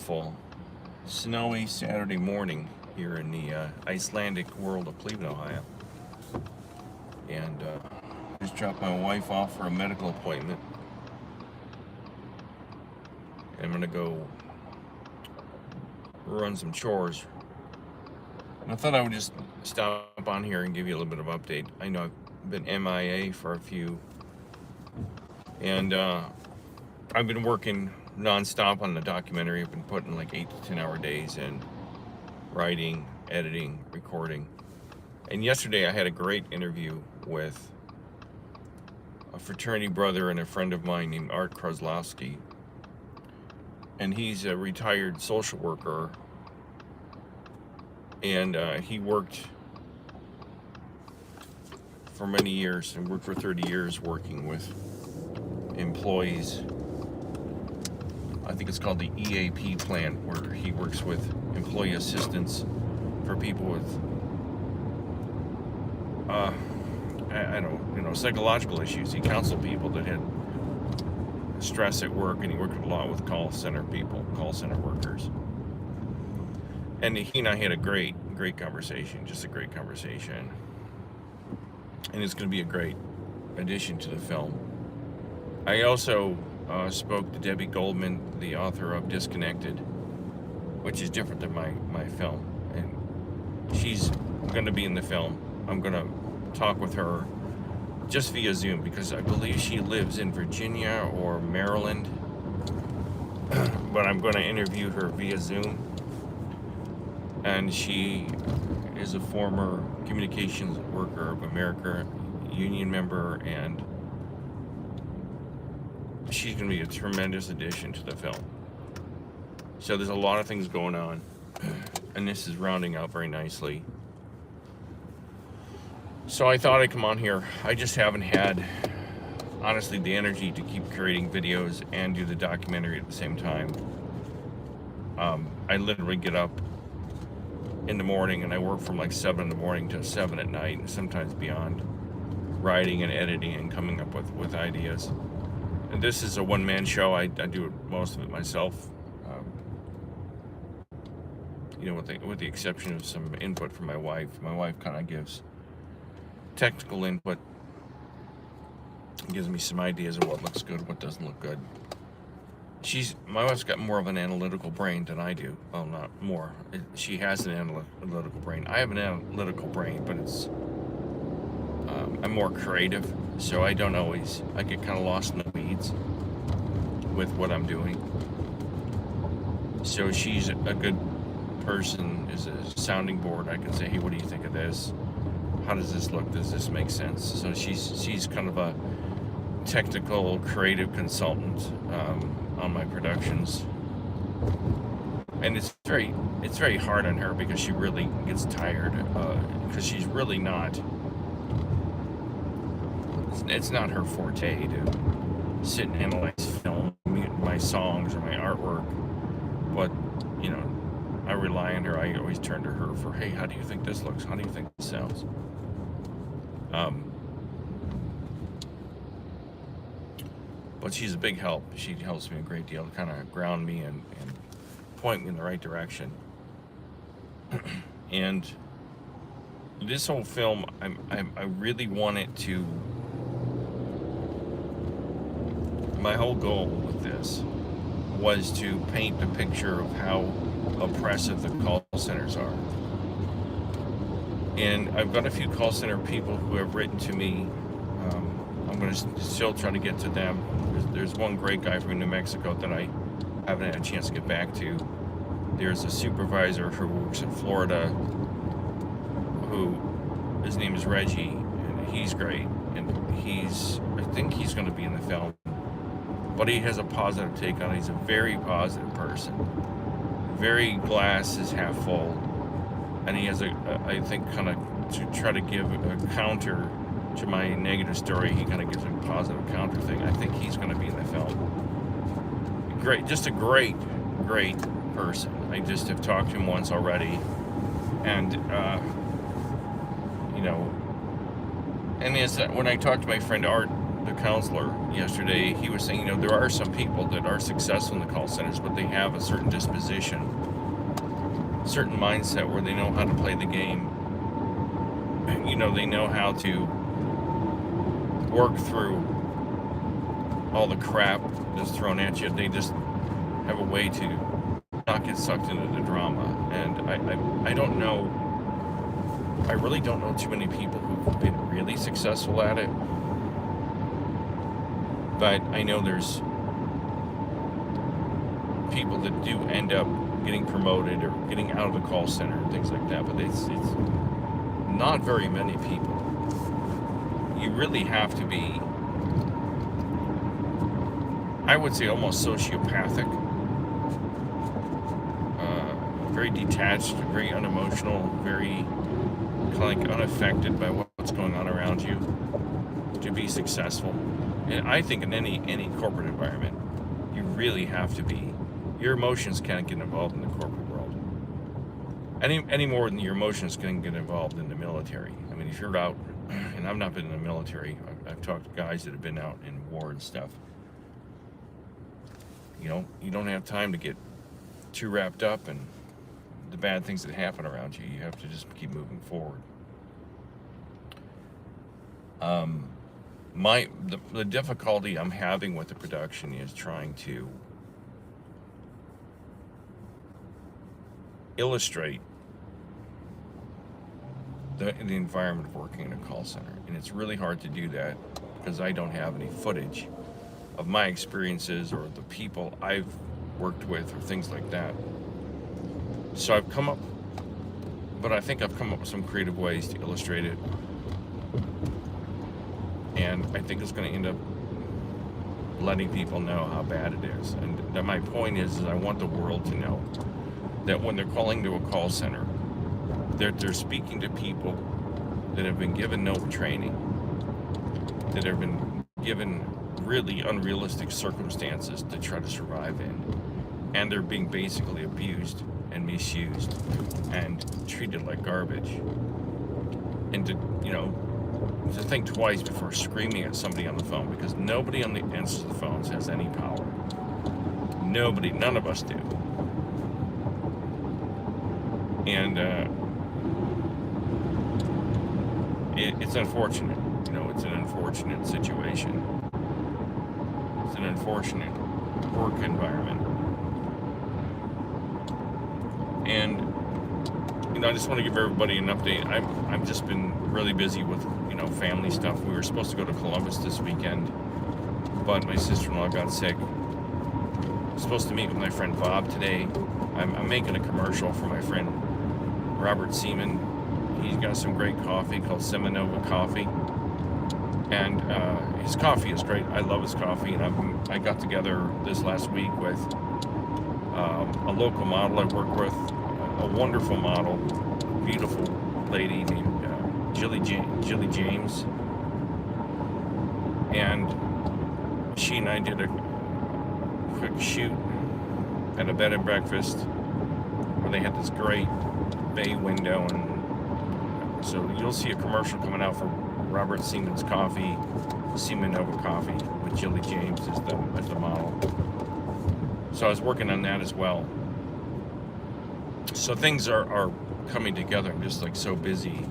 beautiful, snowy Saturday morning here in the Icelandic world of Cleveland, Ohio. And just dropped my wife off for a medical appointment. And I'm gonna go run some chores. And I thought I would just stop on here and give you a little bit of update. I know I've been MIA for a few, and I've been working non-stop on the documentary. I've been putting like 8 to 10 hour days in, writing, editing, recording. And yesterday I had a great interview with a fraternity brother and a friend of mine named Art Krozlowski. And he's a retired social worker, and he worked for many years and worked for 30 years working with employees. I think it's called the EAP plan, where he works with employee assistance for people with I don't psychological issues. He counseled people that had stress at work, and he worked a lot with call center people, call center workers. And he and I had a great conversation, just a great conversation. And it's going to be a great addition to the film. I also spoke to Debbie Goldman, the author of Disconnected, which is different than my film. And she's going to be in the film. I'm going to talk with her just via Zoom, because I believe she lives in Virginia or Maryland. But I'm going to interview her via Zoom. And she is a former Communications Worker of America union member, and she's going to be a tremendous addition to the film. So there's a lot of things going on, and this is rounding out very nicely. So I thought I'd come on here. I just haven't had, honestly, the energy to keep creating videos and do the documentary at the same time. I literally get up in the morning and I work from like 7 in the morning to 7 at night, and sometimes beyond, writing and editing and coming up with ideas. And this is a one-man show. I do most of it myself, with the exception of some input from my wife. My wife kind of gives technical input, gives me some ideas of what looks good, what doesn't look good. My wife's got more of an analytical brain than I do. Well, not more. She has an analytical brain. I have an analytical brain, but I'm more creative, so I don't always. I get kind of lost in the weeds with what I'm doing. So she's a good person, is a sounding board. I can say, hey, what do you think of this? How does this look? Does this make sense? So she's kind of a technical, creative consultant on my productions, and it's very hard on her, because she really gets tired, because she's really not. It's not her forte to sit and analyze film, my songs, or my artwork. But I rely on her. I always turn to her for, hey, how do you think this looks? How do you think this sounds? But she's a big help. She helps me a great deal to kind of ground me and point me in the right direction. And this whole film, I really wanted to. My whole goal with this was to paint a picture of how oppressive the call centers are. And I've got a few call center people who have written to me. I'm going to still try to get to them. There's one great guy from New Mexico that I haven't had a chance to get back to. There's a supervisor who works in Florida, his name is Reggie, and he's great. And I think he's going to be in the film. But he has a positive take on it. He's a very positive person. Very glass is half full. And he has I think, kind of to try to give a counter to my negative story, he kind of gives a positive counter thing. I think he's going to be in the film. Great, just a great person. I just have talked to him once already, and and when I talked to my friend Art the counselor yesterday, he was saying, you know, there are some people that are successful in the call centers, but they have a certain disposition, certain mindset where they know how to play the game. You know, they know how to work through all the crap that's thrown at you. They just have a way to not get sucked into the drama. And I don't know, I really don't know too many people who've been really successful at it. But I know there's people that do end up getting promoted or getting out of the call center and things like that. But it's not very many people. You really have to be, I would say, almost sociopathic, very detached, very unemotional, very kind of like unaffected by what's going on around you to be successful. And I think in any corporate environment, you really have to be, your emotions can't get involved in the corporate world. Any more than your emotions can get involved in the military. I mean, if you're out, and I've not been in the military, I've talked to guys that have been out in war and stuff. You know, you don't have time to get too wrapped up in the bad things that happen around you. You have to just keep moving forward. The difficulty I'm having with the production is trying to illustrate the environment of working in a call center. And it's really hard to do that because I don't have any footage of my experiences or the people I've worked with or things like that. So I've come up with some creative ways to illustrate it. And I think it's going to end up letting people know how bad it is. And that my point is I want the world to know that when they're calling to a call center, they're speaking to people that have been given no training, that have been given really unrealistic circumstances to try to survive in, and they're being basically abused and misused and treated like garbage. And to think twice before screaming at somebody on the phone, because nobody on the ends of the phones has any power. Nobody, none of us do. And it's unfortunate. You know, it's an unfortunate situation. It's an unfortunate work environment. And I just want to give everybody an update. I've just been really busy with family stuff. We were supposed to go to Columbus this weekend, but my sister-in-law got sick. I'm supposed to meet with my friend Bob today. I'm making a commercial for my friend Robert Seaman. He's got some great coffee called Seminova Coffee, and his coffee is great. I love his coffee, and I got together this last week with a local model I work with, a wonderful model, beautiful lady named Jilly James, and she and I did a quick shoot at a bed and breakfast where they had this great bay window, and so you'll see a commercial coming out for Robert Seaman's coffee, Seminova Coffee, with Jilly James as the model. So I was working on that as well. So things are coming together. I'm just like so busy,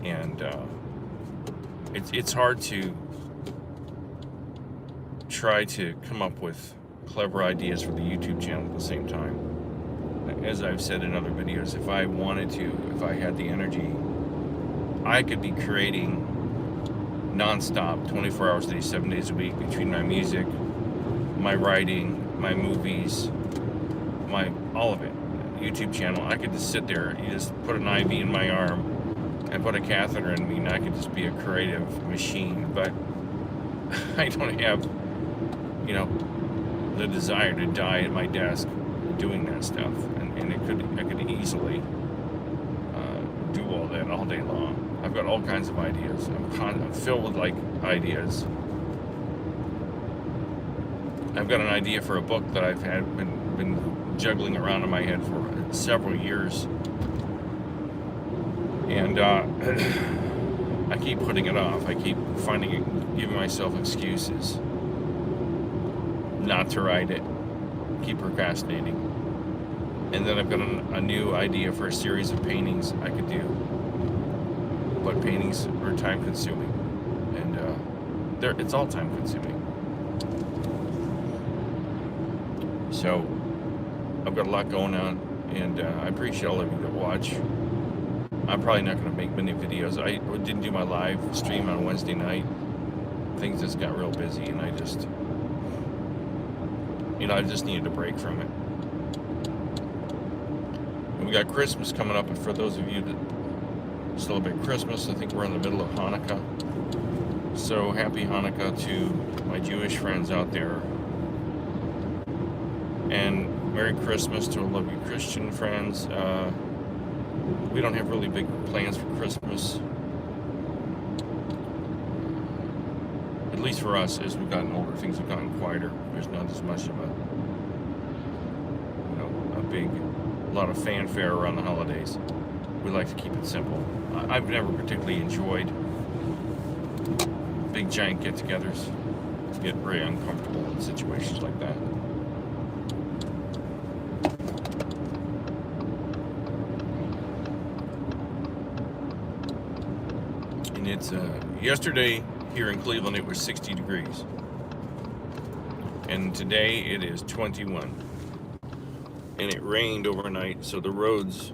and it's hard to try to come up with clever ideas for the YouTube channel at the same time. As I've said in other videos, if I wanted to, if I had the energy, I could be creating non-stop, 24 hours a day, 7 days a week, between my music, my writing, my movies, all of it. YouTube channel, I could just sit there, you just put an IV in my arm and put a catheter in me, and I could just be a creative machine. But I don't have, the desire to die at my desk doing that stuff, and I could easily do all that all day long. I've got all kinds of ideas. I'm filled with ideas. I've got an idea for a book that I've been juggling around in my head for several years, and I keep putting it off. I keep giving myself excuses not to write it. Keep procrastinating. And then I've got a new idea for a series of paintings I could do. But paintings are time consuming. And it's all time consuming. So I've got a lot going on, and I appreciate all of you that watch. I'm probably not going to make many videos. I didn't do my live stream on Wednesday night. Things just got real busy, and I just needed a break from it. And we got Christmas coming up, and for those of you that celebrate Christmas, I think we're in the middle of Hanukkah. So happy Hanukkah to my Jewish friends out there. And Merry Christmas to all of you Christian friends. We don't have really big plans for Christmas. At least for us, as we've gotten older, things have gotten quieter. There's not as much of a lot of fanfare around the holidays. We like to keep it simple. I've never particularly enjoyed big giant get-togethers. I get very uncomfortable in situations like that. And it's yesterday here in Cleveland it was 60 degrees, and today it is 21. And it rained overnight, so the roads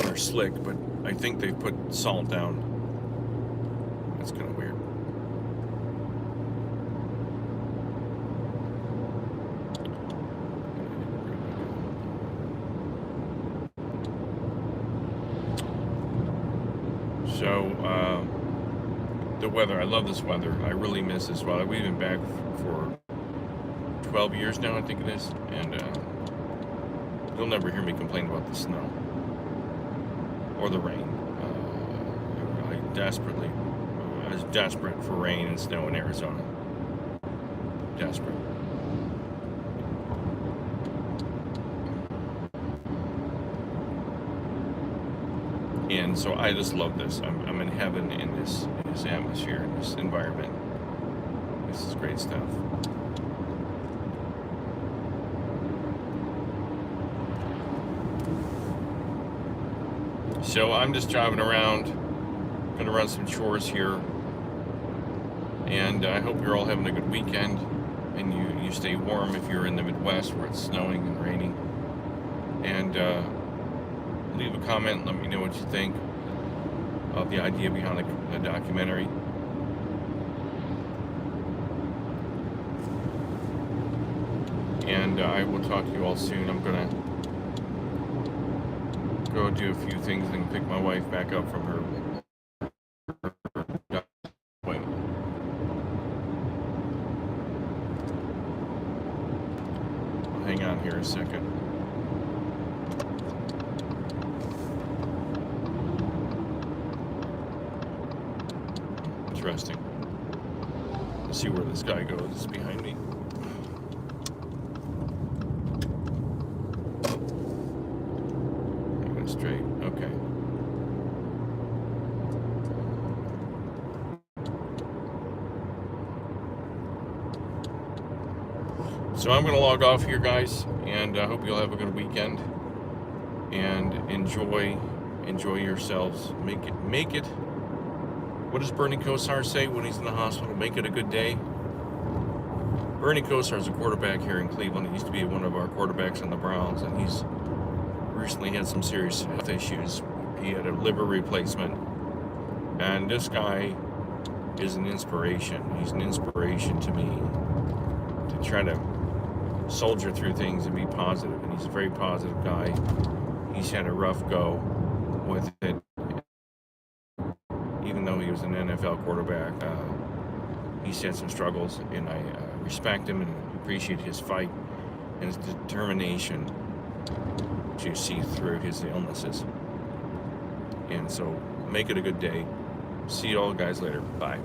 are slick, but I think they've put salt down. That's kind of weird. So, the weather, I love this weather. I really miss this weather. We've been back for 12 years now, I think it is, and you'll never hear me complain about the snow or the rain. I was desperate for rain and snow in Arizona. Desperate. And so I just love this. I'm in heaven in this atmosphere, in this environment. This is great stuff. So I'm just driving around, gonna run some chores here, and I hope you're all having a good weekend, and you stay warm if you're in the Midwest where it's snowing and raining. And leave a comment, let me know what you think of the idea behind the documentary. And I will talk to you all soon. I'm gonna go do a few things and pick my wife back up from her appointment. Hang on here a second. Interesting. Let's see where this guy goes. It's behind me. Straight. Okay. So I'm going to log off here, guys, and I hope you'll have a good weekend and enjoy yourselves. Make it. What does Bernie Kosar say when he's in the hospital? Make it a good day. Bernie Kosar is a quarterback here in Cleveland. He used to be one of our quarterbacks on the Browns, and he's recently had some serious health issues. He had a liver replacement, and this guy is an inspiration. He's an inspiration to me to try to soldier through things and be positive, and he's a very positive guy. He's had a rough go with it, even though he was an NFL quarterback. He's had some struggles, and I respect him and appreciate his fight and his determination to see through his illnesses. And so make it a good day. See you all guys later. Bye.